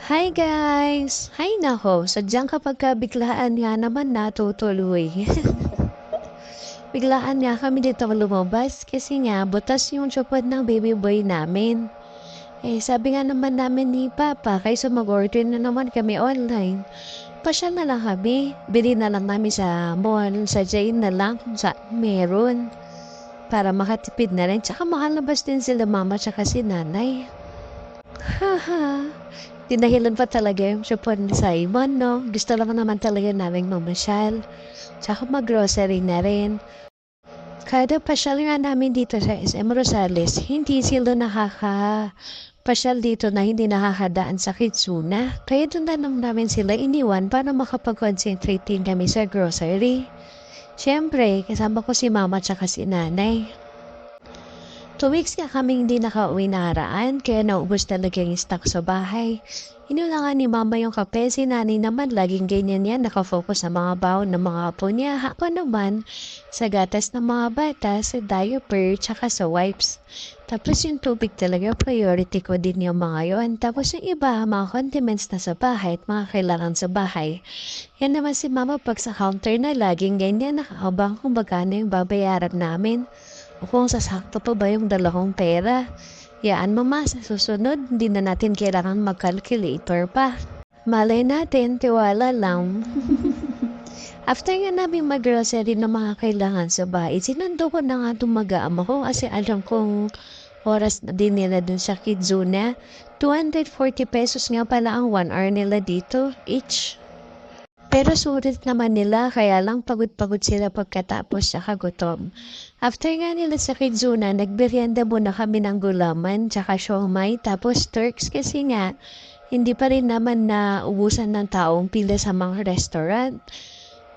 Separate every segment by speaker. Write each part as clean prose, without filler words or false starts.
Speaker 1: Hi guys! Hay nako, sadyang kapag biglaan nga naman natutuloy. Biglaan nga kami dito lumabas kasi nga butas yung tsupad ng baby boy namin. Sabi nga naman namin ni Papa kaysa mag-order na naman kami online. Pasyal na lang kami. Bili na lang namin sa mall, sa Jane na lang kung saan meron. Para makatipid na rin. Tsaka makalabas din sila mama tsaka si nanay. Haha. Dinahilan pa talaga yung support ni Simon, no? Gusto lang naman talaga namin mamasyal. Tsaka mag-grocery na rin. Kada pasyal nga namin dito sa SM Rosales, hindi sila nakaka-pasyal dito na hindi nakakadaan sa Kitsuna. Kaya doon na lang namin sila iniwan para makapag-concentrate din kami sa grocery. Siyempre, kasama ko si mama tsaka si nanay. 2 weeks nga kami hindi nakauwi na haraan, kaya naubos talaga yung stock sa bahay. Inulangan ni mama yung kape, si nanay naman laging ganyan yan, nakafocus sa mga baon ng mga apo niya. Ako naman, sa gatas ng mga bata, sa diaper, tsaka sa wipes. Tapos yung tubig talaga, priority ko din yung mga yon. Tapos yung iba, mga condiments na sa bahay at mga kailangan sa bahay. Yan naman si mama pag sa counter na laging ganyan, nakaabang kung magkano yung babayaran namin. O kung sasakto pa ba yung dalawang pera. Yaan mo sa susunod, hindi na natin kailangan mag-calculator pa. Malay natin, tiwala lang. After nga namin mag-grocery ng mga kailangan sa bahay, sinundo ko na nga mag-aama ko kasi alam kong oras na din nila dun sa Kidzuna. 240 pesos nga pala ang 1 hour nila dito, each. Pero sulit naman nila, kaya lang pagod-pagod sila pagkatapos sa kagutom. After nga nila sa Kidzuna, nagberyenda muna kami ng gulaman, tsaka siomay, tapos Turks kasi nga, hindi pa rin naman na ubusan ng taong pila sa mga restaurant.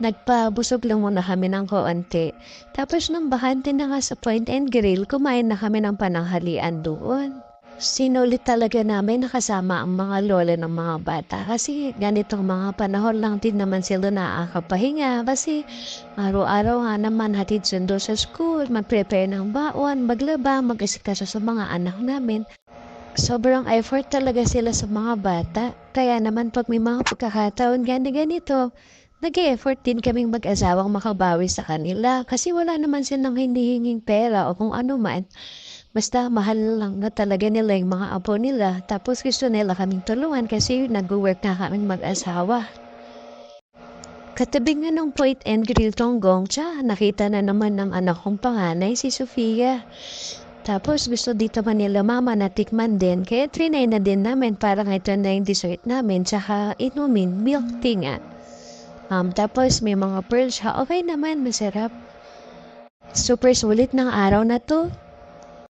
Speaker 1: Nagpabusog lang muna kami ng konti. Tapos nang bahante na nga sa Point and Grill, kumain na kami ng pananghalian doon. Sinulit talaga namin nakasama ang mga lola ng mga bata kasi ganitong mga panahon lang din naman sila nakakapahinga kasi araw-araw nga naman hatid sundo sa school, mag-prepare ng baon, maglaba, mag-asikaso sa mga anak namin. Sobrang effort talaga sila sa mga bata, kaya naman pag may mga pagkakataon ganito, nag-e-effort din kaming mag-asawang makabawi sa kanila kasi wala naman silang hinihinging pera o kung ano man. Basta mahal lang na talaga nila yung mga apo nila, tapos gusto nila kaming tulungan kasi nag-work na kaming mag-asawa. Katabi nga ng Point and Grill Tonggong, nakita na naman ng anak kong panganay, si Sofia. Tapos gusto dito man nila mama na tikman din, kaya trinay na din namin para ito na yung dessert namin, tsaka inumin, milk tea nga. Tapos may mga pearls siya, okay naman, masarap. Super sulit ng araw na to.